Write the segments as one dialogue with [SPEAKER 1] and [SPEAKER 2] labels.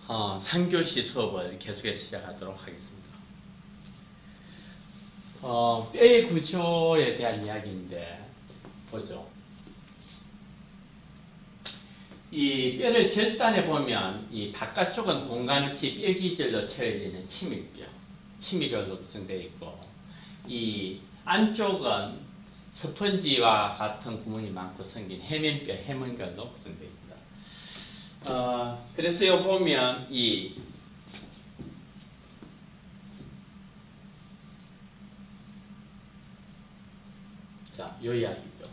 [SPEAKER 1] 3교시 수업을 계속해서 시작하도록 하겠습니다. 뼈의 구조에 대한 이야기인데, 보죠. 이 뼈를 절단해 보면, 이 바깥쪽은 공간없이 뼈기절로 채워지는 치밀뼈, 치밀혈로 구성되어 있고, 이 안쪽은 스펀지와 같은 구멍이 많고 생긴 해면뼈, 해문결로 구성되어 있습니다. 그래서 요 보면 요 이야기죠.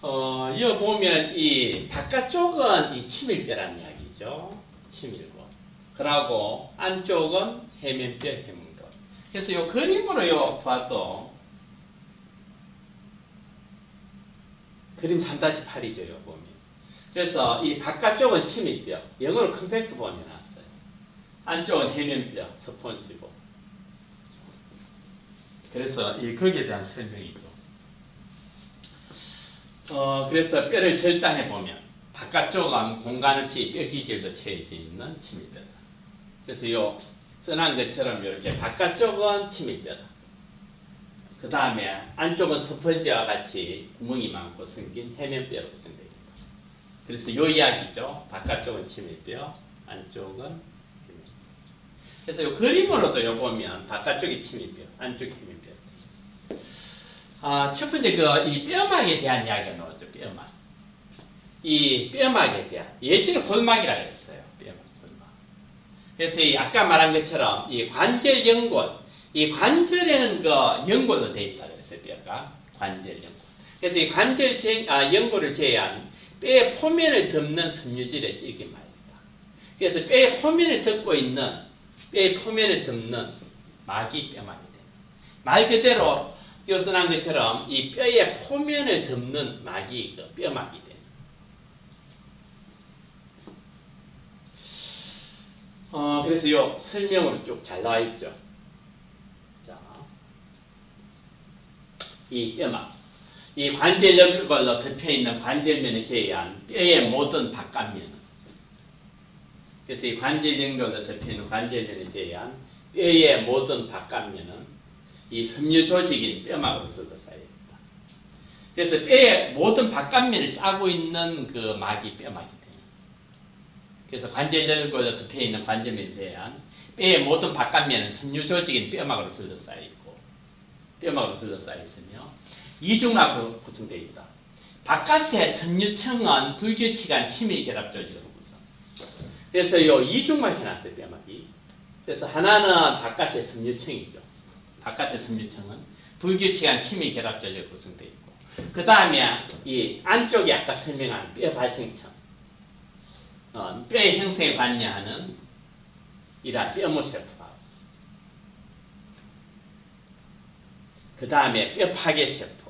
[SPEAKER 1] 요 보면 이 바깥쪽은 이 치밀뼈라는 이야기죠. 치밀고. 그러고 안쪽은 해면뼈, 해문결. 그래서 요 그림으로 요 봐도 그림 3-8이죠. 요 보면. 그래서 이 바깥쪽은 치밀뼈, 영어로 컴팩트 본이 나왔어요. 안쪽은 해면뼈, 스펀지고. 그래서 이 거기에 대한 설명이죠. 그래서 뼈를 절단해 보면 바깥쪽은 공간 없이 뼈기질로 채워져 있는 치밀뼈다. 그래서 요 써난 것처럼 이렇게 바깥쪽은 치밀뼈다. 그 다음에 안쪽은 스펀지와 같이 구멍이 많고 생긴 해면뼈로 구성되어 있다. 그래서 요 이야기죠. 바깥쪽은 치밀뼈, 안쪽은 해면뼈. 그래서 요 그림으로도 요 보면 바깥쪽이 치밀뼈, 안쪽이 해면뼈. 첫 번째 이 뼈막에 대한 이야기가 나오죠. 뼈막. 이 뼈막에 대한 예전에 골막이라고 했어요. 뼈막, 골막. 그래서 이 아까 말한 것처럼 이 관절 연골, 이 관절에는 연골로 되어 있다 그랬어요. 뼈가 관절 연골. 그래서 이 관절 연골을 제외한 뼈의 표면을 덮는 섬유질의 이게 말입니다. 그래서 뼈의 표면을 덮고 있는 뼈의 표면을 덮는 막이 뼈막이 됩니다. 말 그대로 요선한 것처럼 이 뼈의 표면을 덮는 막이 뼈막이 됩니다. 그래서 요 설명으로 쭉 잘 나와 있죠. 자, 이 뼈막. 이 관절 연골로 덮여 있는 관절면을 제외한 뼈의 모든 바깥면은, 그래서 이 관절 연골로 덮여 있는 관절면을 제외한 뼈의 모든 바깥면은 이 섬유 조직인 뼈막으로 둘러싸여 있다. 그래서 뼈의 모든 바깥면을 짜고 있는 그 막이 뼈막이 돼요. 그래서 관절 연골로 덮여 있는 관절면을 제외한 뼈의 모든 바깥면은 섬유 조직인 뼈막으로 둘러싸여 있고, 뼈막으로 둘러싸여 있으며 이중막으로 구성되어 있다. 바깥의 섬유층은 불규칙한 치밀 결합 조직으로 구성. 그래서 이 이중막이 나왔어요. 뼈막이. 그래서 하나는 바깥의 섬유층이죠. 바깥의 섬유층은 불규칙한 치밀 결합 조직으로 구성되어 있고, 그 다음에 이 안쪽이 아까 설명한 뼈 발생층, 뼈의 형성에 관여하는 이러한 뼈모세포, 그 다음에 뼈 파괴세포.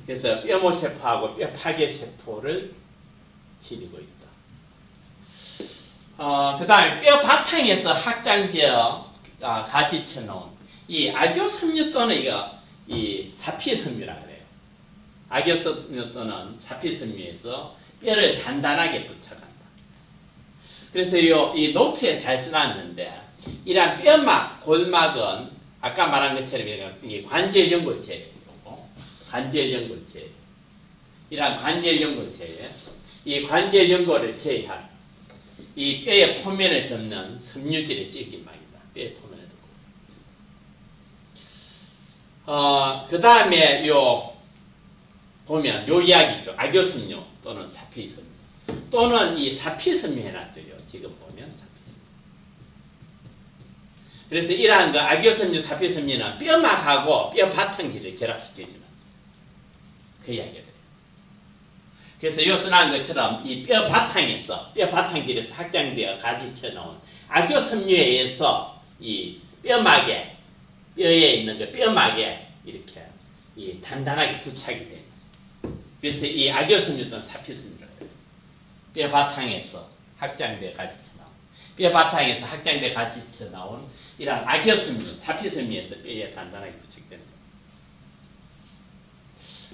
[SPEAKER 1] 그래서 뼈모세포하고 뼈 파괴세포를 지니고 있다. 그 다음에 뼈 바탕에서 확장되어 가지쳐 놓은 이 악교섬유 또는 이 사피섬유라고 그래요. 악교섬유 또는 사피섬유에서 뼈를 단단하게 붙여간다. 그래서 이 노트에 잘 써놨는데, 이러한 뼈막, 골막은 아까 말한 것처럼 이 관절 연골체, 관절 연골체, 이러한 관절 연골체에 이 관절 연골을 제외한 이 뼈의 표면을 덮는 섬유질의 찌기막이다. 뼈의 표면을 덮고. 그 다음에 보면 이야기죠. 악교섬유 또는 사피섬유. 또는 이 사피섬유 해놨어요. 지금 보면 사피섬유. 그래서 이러한 악교섬유, 사피섬유는 뼈막하고 뼈 바탕기를 결합시켜주는 그 이야기가 돼요. 그래서 요 써난 것처럼 이 뼈 바탕에서, 뼈 바탕기에서 확장되어 가지쳐 놓은 악교섬유에 의해서 이 뼈막에, 뼈에 있는 그 뼈막에 이렇게 이 단단하게 부착이 돼요. 그래서 이 악교섬유 또는 사피섬유라고 해요. 뼈 바탕에서 확장되어 가지쳐 나온, 뼈 바탕에서 확장되어 가지쳐 나온 이런 악교섬유, 사피섬유에서 뼈에 단단하게 부착되는 거예요.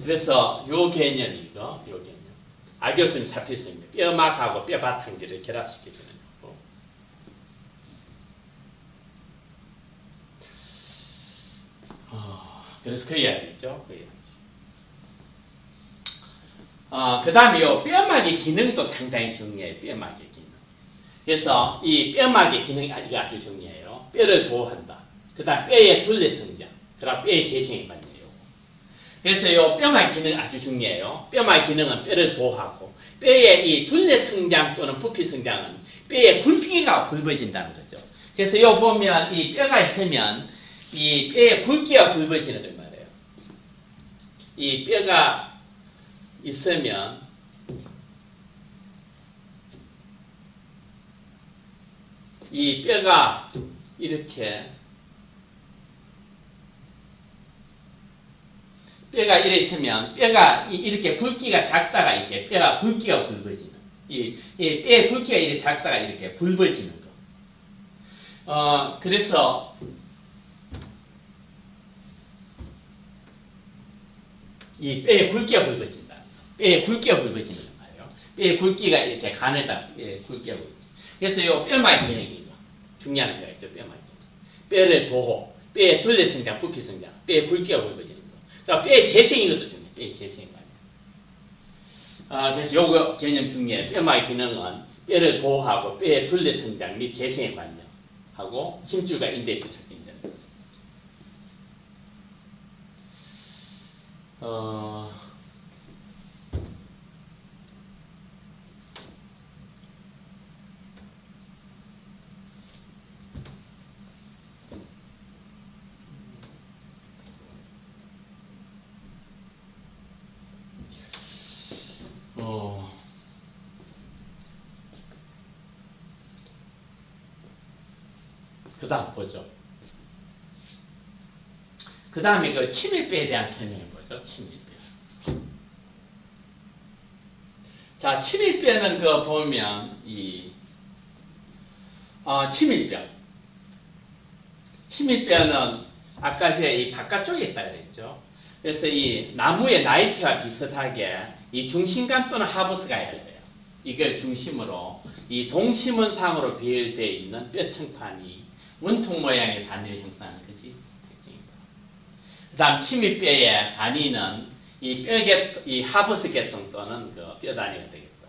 [SPEAKER 1] 그래서 요 개념이죠. 요 개념. 악교섬유, 사피섬유, 뼈막하고 뼈 바탕기를 결합시켜주는 거고, 그래서 그래야겠죠. 그 다음에 요 뼈막의 기능도 상당히 중요해요. 뼈막의 기능. 그래서 이 뼈막의 기능이 아주 중요해요. 뼈를 보호한다. 그 다음 뼈의 둘레 성장. 그 다음 뼈의 재생이 관련해요. 그래서 요 뼈막 기능 아주 중요해요. 뼈막 기능은 뼈를 보호하고 뼈의 이 둘레 성장 또는 부피 성장은 뼈의 굵기가 굵어진다는 거죠. 그래서 요 보면 이 뼈가 있으면 이 뼈의 굵기가 굵어지는 걸 말해요. 이 뼈가 있으면 이 뼈가 이렇게 있으면 뼈가 이렇게 굵기가 작다가 이렇게 뼈가 굵기가 굵어지는 이 뼈의 굵기가 이렇게 작다가 이렇게 굵어지는 거. 그래서 이 뼈의 굵기가 굵어진다. 뼈의 굵기가 굵어지는 거예요. 뼈의 굵기가 이렇게 가늘다. 뼈의 굵기가 굵어진다. 그래서 이 뼈막 기능이 중요한 거가 있죠. 뼈막 기능. 뼈를 보호, 뼈의 둘레 성장, 부피 성장, 뼈의 굵기가 굵어지는 거. 그러니까 뼈의 재생 이것도 중요해요. 뼈의 재생 관련. 그래서 요거 개념 중에 뼈막 기능은 뼈를 보호하고 뼈의 둘레 성장 및 재생에 관련하고 힘줄과 인대에 부착된다는 거죠. 그 다음 보죠. 그 다음에 그 치밀뼈에 대한 설명을 보죠. 치밀뼈. 자, 치밀뼈는 그 보면 치밀뼈는 아까 제가 이 바깥쪽에 있다 그랬죠. 그래서 이 나무의 나이테와 비슷하게 이 중심간 또는 하부스가 해야 돼요. 이걸 중심으로 이 동심원상으로 배열되어 있는 뼈층판이 원통 모양의 단위를 형성하는 것이 특징입니다. 그 다음 치밀뼈의 단위는 이 하부스 계통 또는 그 뼈 단위가 되겠다.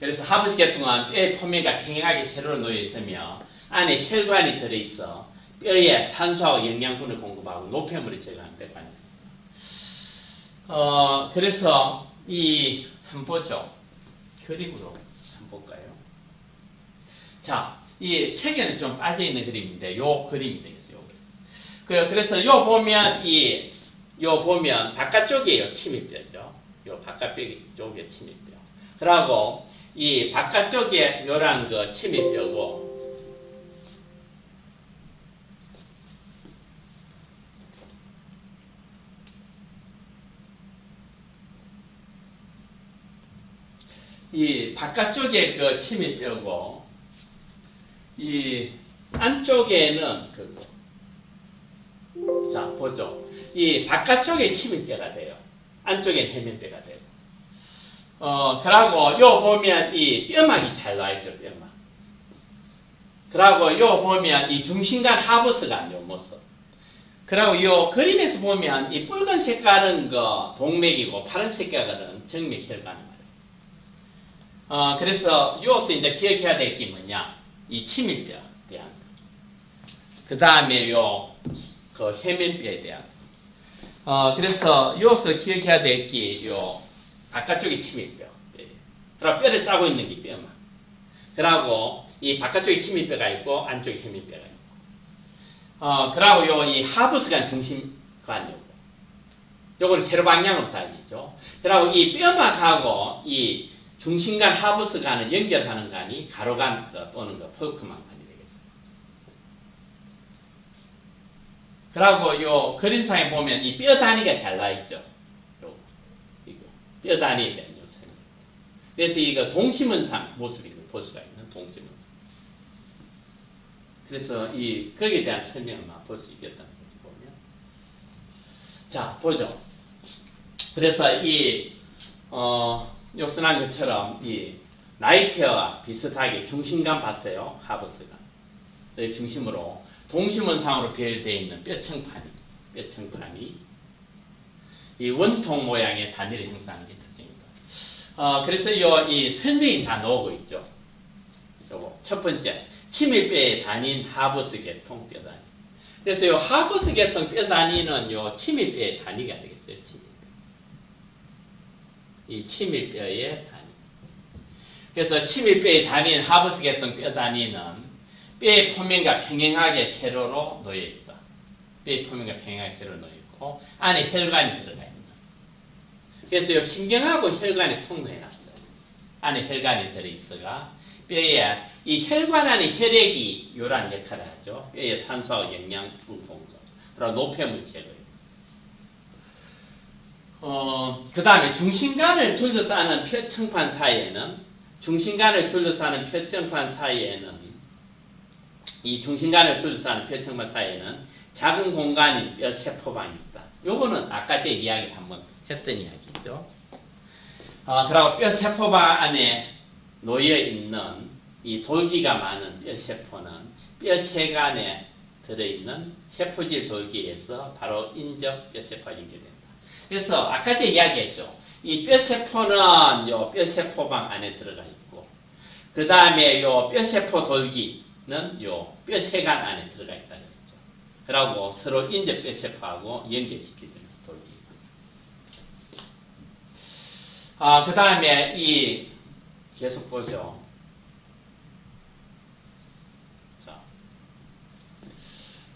[SPEAKER 1] 그래서 하부스 계통은 뼈의 표면과 평행하게 세로로 놓여 있으며 안에 혈관이 들어있어 뼈에 산소와 영양분을 공급하고 노폐물을 제거하는 데 관여합니다. 그래서 한번 보죠. 그림으로 한번 볼까요? 자, 이 책에는 좀 빠져있는 그림인데, 요 그림이 되겠어요. 그래서 요 보면 바깥쪽이에요. 치밀뼈죠. 요 바깥쪽에 치밀뼈. 그러고 이 바깥쪽에 요란 거 치밀뼈고, 이 바깥쪽에 그 치밀뼈고, 이 안쪽에는 자, 보죠. 이 바깥쪽에 치밀뼈가 돼요. 안쪽에 해면뼈가 되고. 그러고 요 보면 이 뼈막이 잘 나와있죠, 뼈막. 그러고 요 보면 이 중심간 하부스가 요 모습. 그러고 요 그림에서 보면 이 붉은 색깔은 그 동맥이고 파란 색깔은 정맥혈관. 그래서 요것도 이제 기억해야 될 게 뭐냐. 이 치밀뼈에 대한. 그 다음에 그 해면뼈에 대한. 그래서 요것도 기억해야 될 게 바깥쪽이 치밀뼈. 그리고 뼈를 짜고 있는 게 뼈만. 그리고 이 바깥쪽에 치밀뼈가 있고 안쪽에 해면뼈가 있고. 그리고 이 하부스관 중심관이고. 요거는 세로 방향으로 달리죠. 그리고 이 뼈막하고 이 중심간 하부스관을 연결하는 간이 가로관 또는 그 포크만관이 되겠습니다. 그리고 요 그림상에 보면 이 뼈 단위가 잘라있죠. 이거 뼈 단위에 대한 요소입니다. 그래서 이거 동심원상 모습이 볼 수가 있는 동심원상. 그래서 거기에 대한 설명을 볼 수 있겠다는 거지 보면. 자, 보죠. 그래서 역선한 것처럼 이 나이테와 비슷하게 중심감 봤어요. 하부스가. 그 중심으로 동심원상으로 배열되어 있는 뼈층판이 뼈층판이 이 원통 모양의 단위를 형성하는 게 특징입니다. 그래서 이 설명이 다 나오고 있죠. 요거 첫 번째, 치밀뼈의 단위인 하버스 계통 뼈 단위. 그래서 요 하버스 계통 뼈 단위는 요 치밀뼈의 단위가 되겠어요. 이 치밀뼈의 단위. 그래서 치밀뼈의 단위인 하버스 계통 뼈 단위는 뼈의 표면과 평행하게 세로로 놓여 있어. 뼈의 표면과 평행하게 세로로 놓여 있고 안에 혈관이 들어가 있는. 그래서 요 신경하고 혈관이 통로해놨어요. 안에 혈관이 들어있어가 뼈에 이 혈관 안에 혈액이 요란 역할을 하죠. 뼈에 산소와 영양 분포도. 그리고 노폐물 제거예요. 그 다음에 중심관을 둘러싸는 표층판 사이에는 이 중심관을 둘러싸는 표층판 사이에는 작은 공간인 뼈 세포방이 있다. 요거는 아까 제 이야기 한번 했던 이야기죠. 그리고 뼈 세포방 안에 놓여 있는 이 돌기가 많은 뼈 세포는 뼈 체관에 들어있는 세포질 돌기에서 바로 인적 뼈 세포가 연결된다. 그래서 아까 제 이야기했죠. 이 뼈 세포는 요 뼈 세포방 안에 들어가 있고, 그 다음에 요 뼈 세포 돌기는 요 뼈 체관 안에 들어가 있다 그랬죠. 그리고 서로 인적 뼈 세포하고 연결시키는 돌기. 그 다음에 계속 보죠.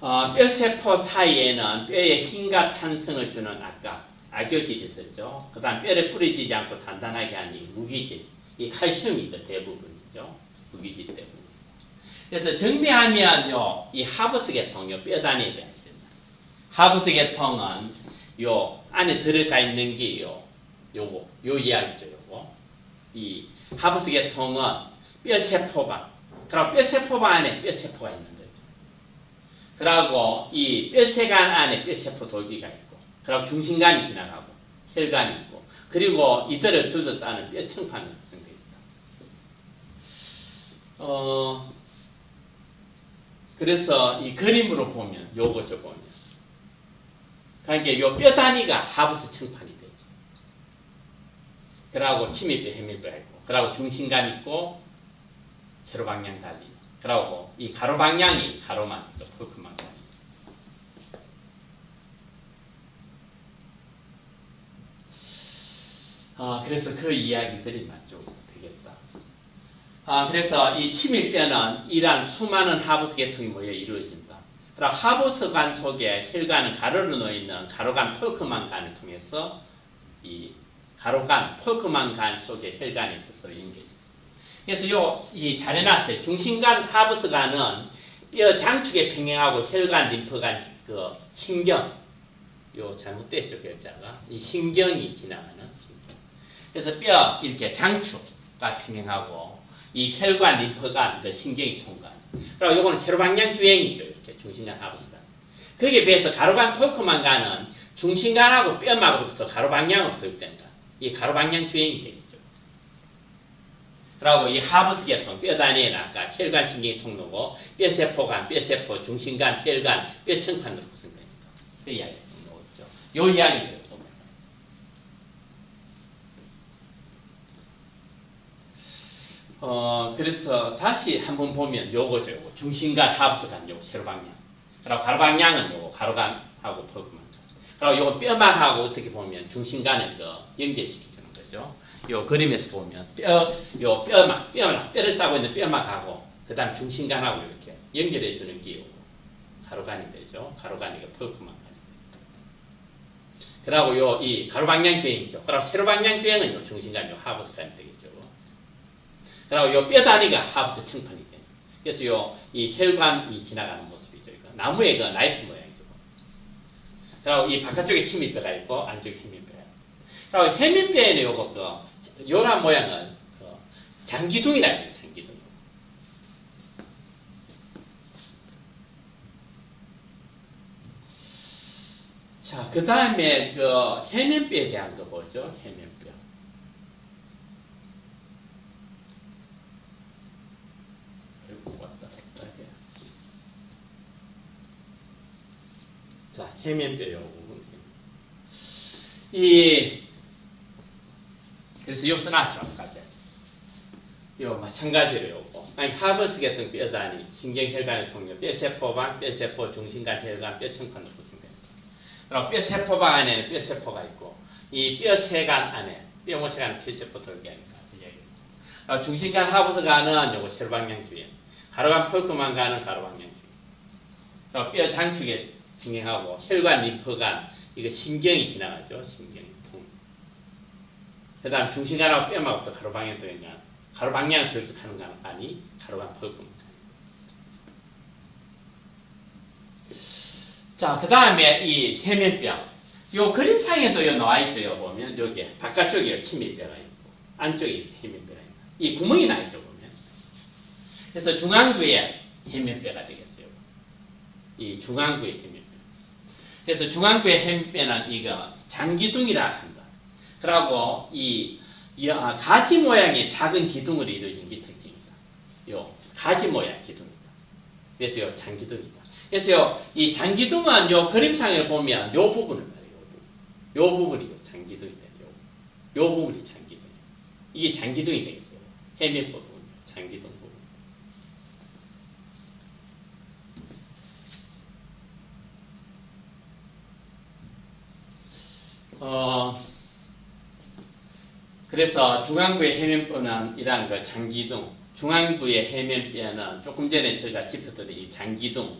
[SPEAKER 1] 뼈세포 사이에는 뼈에 힘과 탄성을 주는 아까 악교질이 있었죠. 그 다음 뼈를 부러지지 않고 단단하게 하는 이 무기질, 이 칼슘이 대부분이죠. 무기질 대부분. 그래서 정리하면 이 하버스 계통, 뼈 단위에 대한 있습니다. 하버스 계통은 안에 들어가 있는 게 요 이야기죠. 이 하버스 계통은 뼈세포방, 그리고 뼈세포방 안에 뼈세포가 있는 거죠. 그리고 이 뼈세관 안에 뼈세포 돌기가 있고, 그리고 중심관이 지나가고, 혈관이 있고, 그리고 이들을 둘러싸는 뼈층판이 구성되어 있다. 그래서 이 그림으로 보면, 요거죠 보면. 그러니까 요 뼈 단위가 하버스 층판이 되죠. 그리고 치밀뼈, 해밀뼈가 있고, 그리고 중심관 있고, 세로 방향 달리. 그리고 이 가로 방향이 가로만 있죠. 폴크만 달리. 그래서 그 이야기들이 맞죠. 되겠다. 그래서 이 치밀뼈는 이러한 수많은 하버스 계통이 모여 이루어진다. 그리고 하버스관 속에 혈관은 가로로 놓여있는 가로관 폴크만 간을 통해서 이 가로관 폴크만 간 속에 혈관이 있어서 연결됩니다. 그래서 이 잘 해놨어요. 중심관 하버스관은 뼈 장축에 평행하고 혈관, 림프관, 신경, 잘못됐죠, 글자가. 이 신경이 지나가는 신경. 그래서 뼈 이렇게 장축과 평행하고 이 혈관, 림프관, 신경이 통관. 그리고 요거는 세로 방향 주행이죠, 이렇게 중심관 하버스관. 거기에 비해서 가로관 폴크만관은 중심관하고 뼈막으로부터 가로 방향으로 도입된다. 이 가로 방향 주행이 되겠죠. 그리고 이 하버스 계통, 뼈 단위에는 아까 혈관 신경이 통로고, 뼈세포관, 뼈세포, 중심관, 혈관, 뼈층판으로 구성됩니다. 그 이야기가 나오죠. 요 이야기를 보면. 그래서 다시 한번 보면 요거죠. 요거. 중심관, 하버스관, 요거 세로 방향. 그리고 가로 방향은 요거 가로관하고 폴크만. 그리고 요거 뼈막하고 어떻게 보면 중심관에서 연결시키는 거죠. 요 그림에서 보면 뼈를 싸고 있는 뼈막하고 그 다음 중심관하고 이렇게 연결해 주는 게 요거 가로관이 되죠. 가로관이가 폴크만. 그리고 이 가로 방향 주행이죠. 그리고 세로 방향 주행은 요 중심관, 요 하버스관이 되겠죠. 그리고 요 뼈 단위가 하버스 층판이 됩니다. 그래서 이 혈관이 지나가는 모습이죠. 이거. 나무의 그 나이프 모양이죠. 그리고 이 바깥쪽에 치밀뼈가 있고 안쪽에 해밀뼈가 있고. 그리고 해밀뼈에는 요런 모양은 장기둥이라고 해요. 장기둥. 자, 그 다음에 해밀뼈에 대한 거 보죠. 해밀뼈. 자, 해면뼈 요 부분. 그래서 요 써놨죠. 아까. 요 마찬가지로 요거. 아니 하버스계성 뼈다니 신경혈관의 통역 뼈세포방, 뼈세포, 중심간 혈관, 뼈청판 놓고 생각해요. 그리고 뼈세포방 안에는 뼈세포가 있고 이 뼈세간 안에 뼈모세간 뼈세포 돌게 하니까 중심간 하버스간은 요거 혈방향주에 가로간 폴크만 가는 가로방향주. 뼈 장축에 진행하고 혈관, 림프관 이거 신경이 지나가죠. 신경이 통. 그다음 중심간하고 뼈하고 또 가로방향 도행간 가로방향을 결석하는 건 아니 가로간 폴크입니다. 자, 그 다음에 이 해면뼈. 요 그림상에도 요 나와 있어요. 보면 여기 바깥쪽에 침밀뼈가 있고 안쪽에 해면뼈가 있고 이 구멍이 나 있죠. 보면. 그래서 중앙부에 해면뼈가 되겠어요. 이 중앙부의 해면뼈. 그래서 중앙부의 해면뼈는 이거 장기둥이라 한다. 그리고 이 가지 모양의 작은 기둥으로 이루어진 게 특징입니다. 요 가지 모양 기둥입니다. 그래서 요 장기둥이다. 그래서 이 장기둥은 요 그림상에 보면 요 부분을 말해요. 요 부분이 장기둥이다. 요 부분이 장기둥. 이게 장기둥이 되겠어요. 해면뼈 부분, 장기둥 부분. 그래서 중앙부의 해면뼈는 이러한 그 장기둥, 중앙부의 해면뼈는 조금 전에 제가 짚었던 이 장기둥,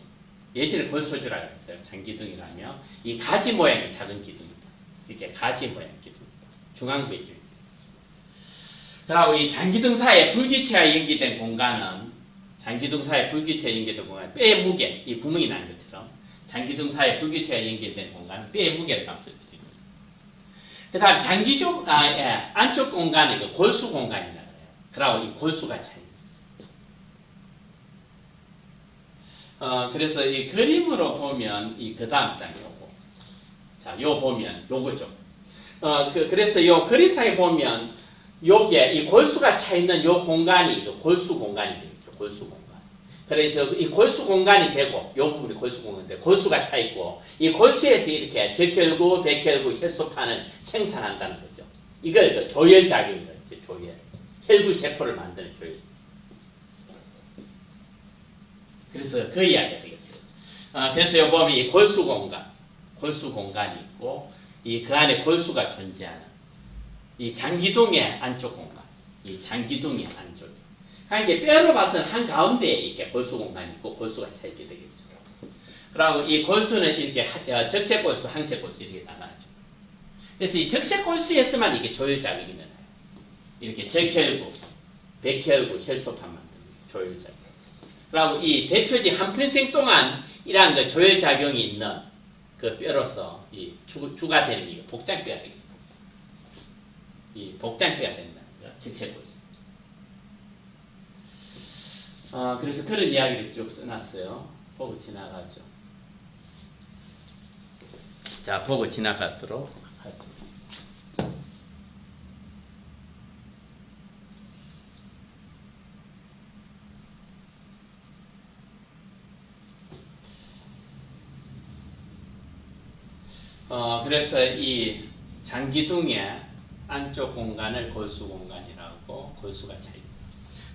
[SPEAKER 1] 예전에 골소주라 했어요. 장기둥이라며 이 가지 모양의 작은 기둥입니다. 이렇게 가지 모양 기둥입니다. 중앙부의 기둥. 그리고 이 장기둥 사이에 불규체가 연기된 공간은 장기둥 사이에 불규체가 연기된 공간, 뼈의 무게, 이 구멍이 난 것처럼 장기둥 사이에 불규체가 연기된 공간은 뼈의 무게를 감소해요. 그 다음 장기쪽, 안쪽 공간이 그 골수 공간이라고 해요. 그리고 이 골수가 차이. 그래서 이 그림으로 보면 이 그 다음 장 요거. 자, 요 보면 요거죠. 그래서 요 그림상에 보면 요게 이 골수가 차 있는 요 공간이 그 골수 공간이 되겠죠. 골수 공간. 그래서 이 골수 공간이 되고 요 부분이 골수 공간인데 골수가 차 있고 이 골수에서 이렇게 적혈구, 백혈구, 혈소판을 생산한다는 거죠. 이걸 그 조혈작용이라고 했죠. 조혈. 혈구 세포를 만드는 조혈. 그래서 그 이야기가 되겠어요. 그래서 여기 보면 이 골수 공간이 있고 이 그 안에 골수가 존재하는 이 장기둥의 안쪽 공간, 이 장기둥의 안쪽. 그러니까 뼈로 봐서는 한 가운데에 이렇게 골수 공간이 있고 골수가 차 있게 되겠죠. 그리고 이 골수는 이렇게 적색 골수, 항색 골수 이렇게 나가죠. 그래서 이 적색 골수에서만 이게 조혈작용이 일어나요. 이렇게 적혈구, 백혈구, 혈소판 만드는 조혈작용. 그리고 이 대표적 한 평생 동안 이러한 그 조혈작용이 있는 그 뼈로서 이 주가 되는 이 복장뼈가 되겠습니다. 이 복장뼈가 된다는 거, 적색 골수. 그래서 그런 이야기를 쭉 써놨어요. 보고 지나가죠. 자, 보고 지나가도록 하죠. 그래서 이 장기둥의 안쪽 공간을 골수 공간이라고 골수가 차입니다.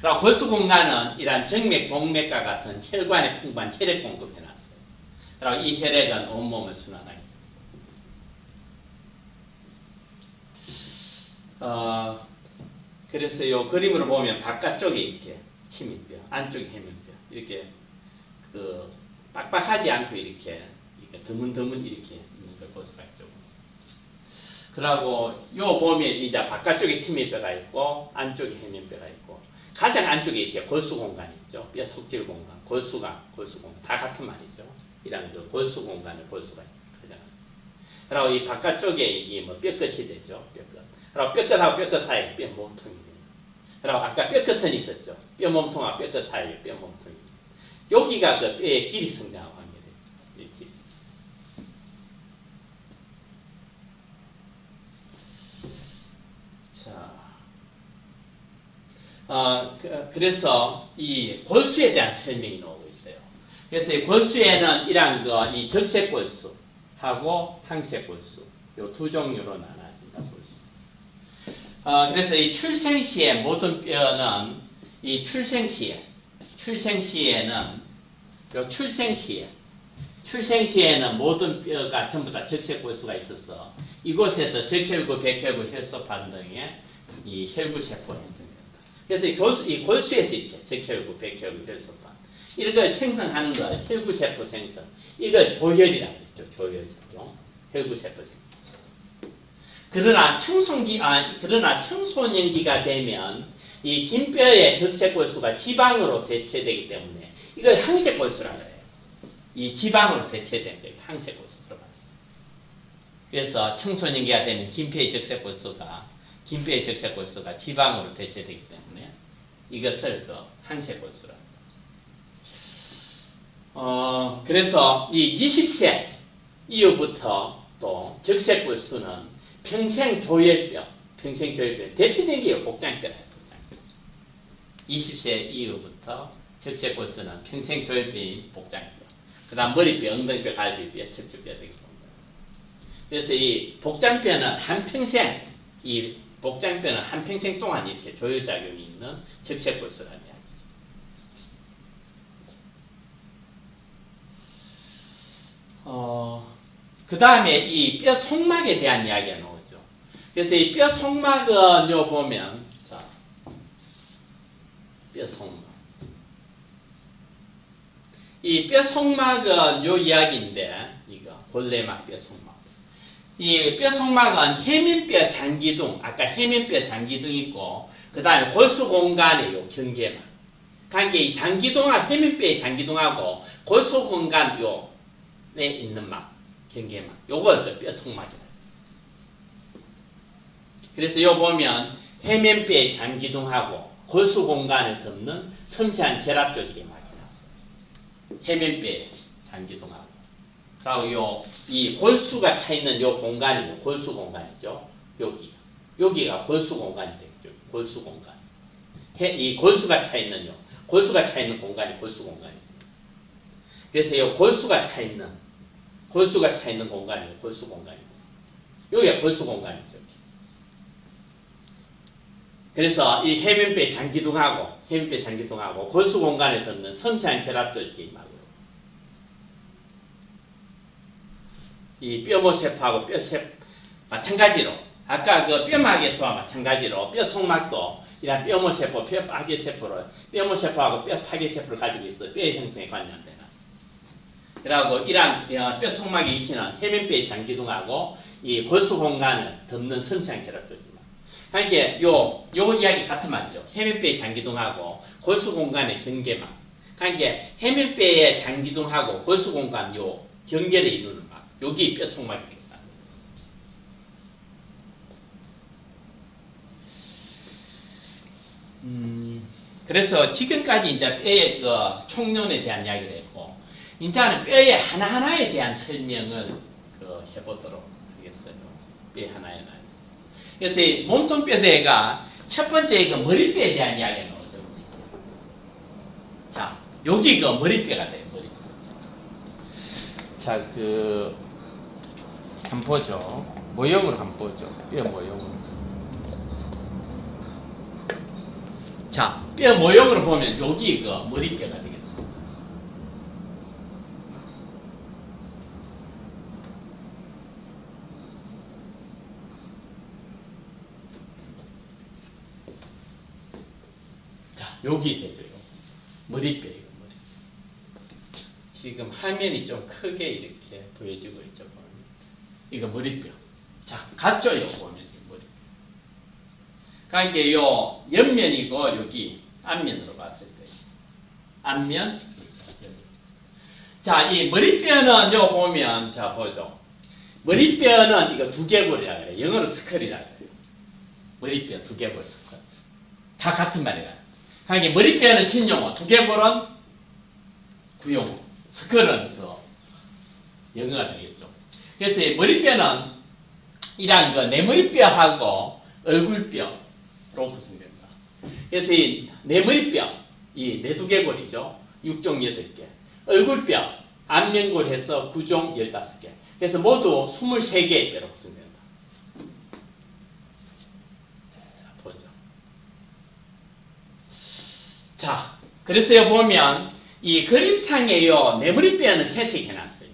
[SPEAKER 1] 그리고 골수 공간은 이러한 정맥, 동맥과 같은 혈관에 풍부한 혈액 공급해놨어요. 그리고 이 혈액은 온몸을 순환하게. 그래서 이 그림으로 보면 바깥쪽에 이렇게 힘인뼈, 안쪽에 해면뼈 이렇게 그 빡빡하지 않고 이렇게 드문드문 이렇게 있는 걸 볼 수가 있죠. 그리고 요 보면 이제 바깥쪽에 침밀뼈가 있고 안쪽에 해면뼈가 있고 가장 안쪽에 이렇게 골수 공간이 있죠. 뼈 속질 공간, 골수 공간 다 같은 말이죠. 이런 그 골수 공간을 볼 수가 있죠. 그리고 이 바깥쪽에 이게 뭐 뼈끝이 되죠. 뼈끝. 그리고 뼈끝하고 뼈끝 사이에 뼈 몸통이 돼요. 그리고 아까 뼈끝은 있었죠. 뼈 몸통하고 뼈끝 사이에 뼈 몸통이. 여기가 그 뼈의 길이 성장하고 관계돼요. 이 길이. 그래서 이 골수에 대한 설명이 나오고 있어요. 그래서 이 골수에는 이러한 이 적색 골수, 하고 항세골수 요 두 종류로 나눠진다 볼 수 있어요. 그래서 이 출생 시에 모든 뼈는 이 출생 시에는 요 출생 시에는 모든 뼈가 전부 다 적색골수가 있어서 이곳에서 적혈구, 백혈구, 혈소판 등의 이 혈구 세포가 형성된다. 그래서 이 골수에서 있죠. 적혈구, 백혈구, 혈소판 이런 걸 생성하는 거 혈구 세포 생성. 이걸 조혈이라고 했죠. 조혈이죠. 혈구 세포 생성. 그러나 청소년기가 되면 이 긴 뼈의 적색골수가 지방으로 대체되기 때문에 이걸 항색골수라고 해요. 이 지방으로 대체된 게 항색골수로 말해요. 그래서 청소년기가 되면 긴 뼈의 적색골수가 지방으로 대체되기 때문에 이것을 항색골수라. 그래서 이 20세 이후부터 또 적색골수는 평생 조혈뼈 대표적인 게 복장뼈예요. 20세 이후부터 적색골수는 평생 조혈뼈인 복장뼈. 그 다음 머리뼈, 엉덩이뼈, 갈비뼈, 척추뼈 등이 봅니다. 그래서 이 복장뼈는 한평생 동안 이렇게 조혈작용이 있는 적색골수라는 이야기죠. 그 다음에 이 뼈 속막에 대한 이야기가 나오죠. 그래서 이 뼈 속막은 요 보면, 자, 뼈 속막. 이 뼈 속막은 요 이야기인데, 이거, 골레막 뼈 속막. 이 뼈 속막은 해면뼈 장기둥, 아까 해면뼈 장기둥 있고, 그 다음에 골수 공간의 요 경계막. 그러니까 이 장기둥하고, 해면뼈의 장기둥하고, 골수 공간 요에 있는 막, 경계막. 요걸 뼈 속막이다. 그래서 요 보면, 해면뼈의 장기둥하고, 골수 공간을 덮는 섬세한 결합조직의 막이 나왔어요. 해면뼈의 장기둥하고. 그리고 이 골수가 차 있는 요 공간이 골수 공간이죠. 여기가 골수 공간이 되겠죠. 골수 공간. 이 골수가 차 있는 공간이 골수 공간입니다. 그래서 요 골수가 차 있는 공간이 골수 공간입니다. 여기가 골수 공간이죠. 그래서 이 해면뼈 장기둥하고 골수 공간에 덮는 섬세한 결합조직이 막으로 이 뼈모세포하고 뼈세포 마찬가지로 아까 그 뼈막에서와 마찬가지로 뼈 속막도 이런 뼈모세포, 뼈모세포하고 뼈파괴세포를 가지고 있어 뼈의 형성에 관련되는. 그리고 이러한 뼈 속막이 있는 해면뼈의 장기둥하고 이 골수 공간을 덮는 섬세한 결합조직. 그러니까 요 이야기 같은 말이죠. 해면뼈의 장기둥하고 골수 공간의 경계막. 그러니까 해면뼈의 장기둥하고 골수 공간 요 경계를 이루는 막. 여기 뼈 속막이겠다. 그래서 지금까지 이제 뼈의 그 총론에 대한 이야기를 했고, 이제는 뼈의 하나하나에 대한 설명을 해보도록 하겠어요. 뼈 하나하나. 그래서 이 몸통뼈대가 첫 번째 그 머리뼈에 대한 이야기가 나오죠. 자, 여기 그 머리뼈가 돼요. 머리뼈. 자, 한번 보죠. 모형으로 한번 보죠. 뼈 모형으로. 자, 뼈 모형으로 보면 여기 그 머리뼈가 되겠습니다. 자, 여기 되죠. 머리뼈, 이거 머리. 지금 화면이 좀 크게 이렇게 보여지고 있죠. 이거 머리뼈. 자, 같죠? 이거 보면 머리. 그러니까 요 옆면이고 여기 앞면으로 봤을 때 앞면. 자, 이 머리뼈는 요 보면 자 보죠. 머리뼈는 이거 두개골이라 그래요. 영어로 스컬이라 그래요. 머리뼈 두개골 스컬. 다 같은 말이라. 그러니까 머리뼈는 신용어, 두개골은 구용어, 스컬은 영어가 되겠죠. 그래서 이 머리뼈는 이런 그 내머리뼈하고 얼굴뼈로 구성됩니다. 그래서 이 내머리뼈, 이 내두개골이죠. 6종 8개. 얼굴뼈, 안면골 해서 9종 15개. 그래서 모두 23개의 뼈로 구성된다. 자, 보죠. 자, 그래서 보면 이 그림상에요, 네모리뼈는 채색해놨어요.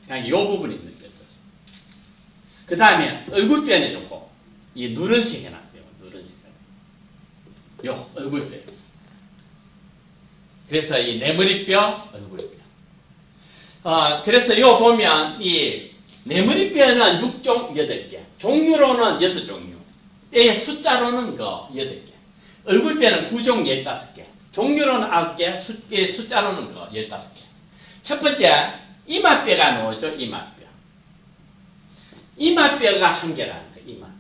[SPEAKER 1] 그냥 이 부분이 있는 뼈죠. 그 다음에 얼굴뼈는 좋고, 이 누런색 해놨어요. 누런색. 요, 얼굴뼈. 그래서 이 네모리뼈, 얼굴뼈. 그래서 요 보면 이 네모리뼈는 6종 8개, 종류로는 6종류, 숫자로는 8개, 얼굴뼈는 9종 15개, 종류로는 9개, 숫자로는 15개. 첫 번째, 이마뼈가 나오죠, 이마뼈. 이마뼈가 1개라는 거예요, 이마뼈.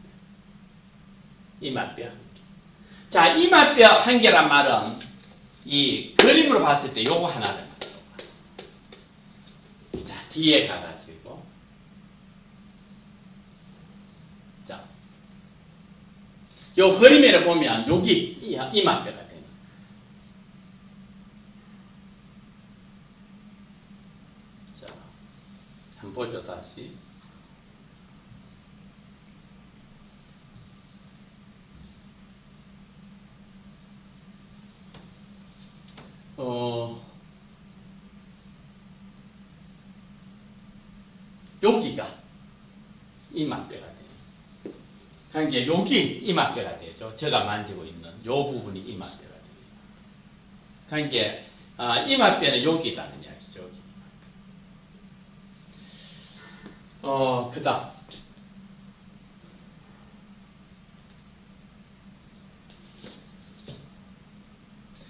[SPEAKER 1] 이마뼈. 자, 이마뼈 1개란 말은 이 그림으로 봤을 때 요거 하나를 말해요. 자, 뒤에 가가지고. 자, 요 그림에 보면 여기 이마뼈가 되는. 자, 한번 보죠, 다시. 여기가 이마뼈가 돼요. 그러니까 여기 이마뼈가 되죠. 제가 만지고 있는 요 부분이 이마뼈가 돼요. 그러니까 이마뼈는 여기다는 이야기죠. 그다음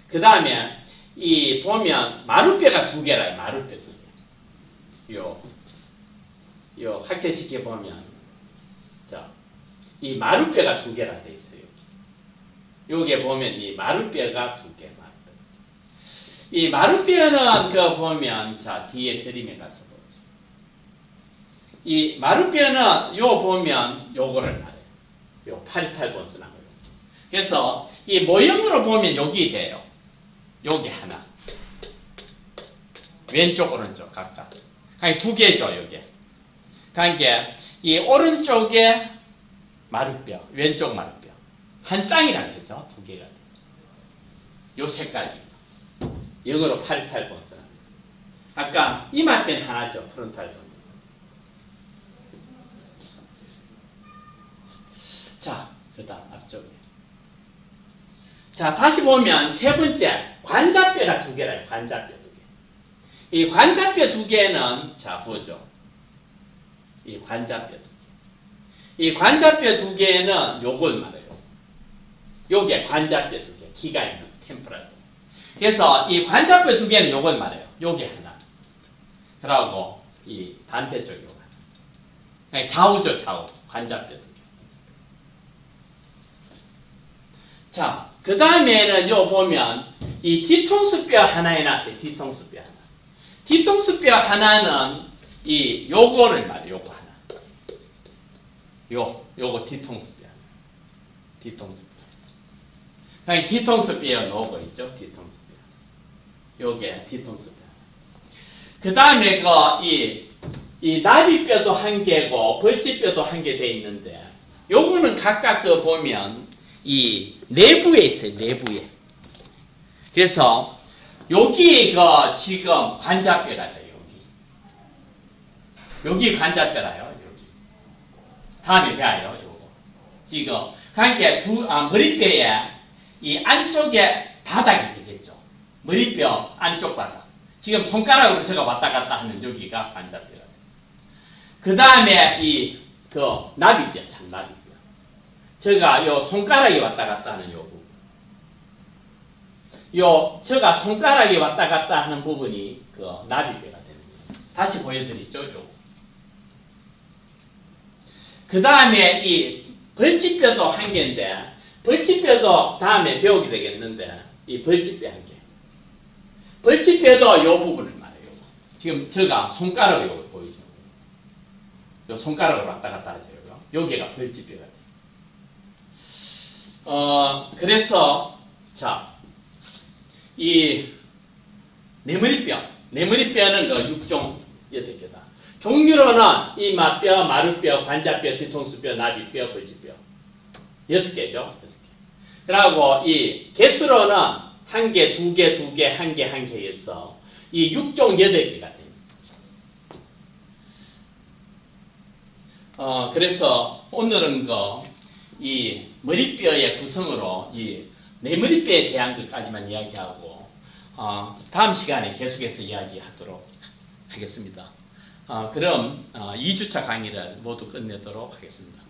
[SPEAKER 1] 그 다음에 이 보면 마루뼈가 2개라요. 마루뼈 2개. 요 학대시켜 보면 자, 이 마루뼈가 2개라 돼 있어요. 요게 보면 이 마루뼈가 2개. 이 마루뼈는 보면 자, 뒤에 그림에 가서 보죠. 이 마루뼈는 요 보면 요거를 말해요. 요 88번스 나와요. 그래서 이 모형으로 보면 여기 돼요. 여기 하나. 왼쪽, 오른쪽 각각. 아니, 2개죠, 여기. 그러니까 이 오른쪽에 마루뼈, 왼쪽 마루뼈. 한 쌍이라는 거죠. 2개가. 요 색깔입니다. 영어로 88번스. 아까 이마뼈는 하나죠. 프론탈 번. 자, 그 다음 앞쪽에. 자, 다시 보면 세 번째, 관자뼈가 2개라요. 관자뼈 2개. 이 관자뼈 2개는, 자, 보죠. 이 관자뼈 2개. 이 관자뼈 2개는 요걸 말해요. 요게 관자뼈 2개. 기가 있는 템포랄. 그래서 이 관자뼈 2개는 요걸 말해요. 요게 하나. 그러고 이 반대쪽 요거 하나. 좌우죠, 좌우. 관자뼈 2개. 자, 그 다음에는 요 보면 이 뒤통수뼈 하나 해놨어요. 뒤통수뼈 하나. 뒤통수뼈 하나는 이 요거를 말해요. 요거 하나. 요거 뒤통수뼈 하나. 뒤통수뼈. 그러니까 뒤통수뼈 놓고 있죠. 뒤통수뼈. 요게 뒤통수뼈. 그 다음에 이 나비뼈도 1개고 벌집뼈도 1개 돼 있는데 요거는 각각 보면 이 내부에 있어요. 내부에. 그래서 여기 지금 관자뼈라요. 여기 관자뼈라요. 여기. 다음에 배워요. 요거. 지금 그러니까 머리뼈에 이 안쪽에 바닥이 되겠죠. 머리뼈 안쪽 바닥. 지금 손가락으로 제가 왔다 갔다 하는 여기가 관자뼈라. 그 다음에 나비뼈, 참 나비뼈. 제가 요 손가락이 왔다 갔다 하는 요 부분. 제가 손가락이 왔다 갔다 하는 부분이 나비뼈가 되는 거예요. 다시 보여드리죠, 요거. 그 다음에 이 벌집뼈도 1개인데, 벌집뼈도 다음에 배우게 되겠는데, 이 벌집뼈 1개. 벌집뼈도 요 부분을 말해요. 지금 제가 손가락으로 보이죠. 요 손가락으로 왔다 갔다 하죠. 여기가 벌집뼈가 돼요. 그래서, 자, 이, 네모리뼈는 6종 8개다. 종류로는 이마뼈, 마루뼈, 관자뼈, 뒤통수뼈, 나비뼈, 거지뼈 6개죠. 6개. 그리고 이 개수로는 1개, 2개, 2개, 1개, 1개에서 이 6종 8개가 됩니다. 그래서 오늘은 이 머리뼈의 구성으로 이 내머리뼈에 대한 것까지만 이야기하고 다음 시간에 계속해서 이야기하도록 하겠습니다. 그럼 2주차 강의를 모두 끝내도록 하겠습니다.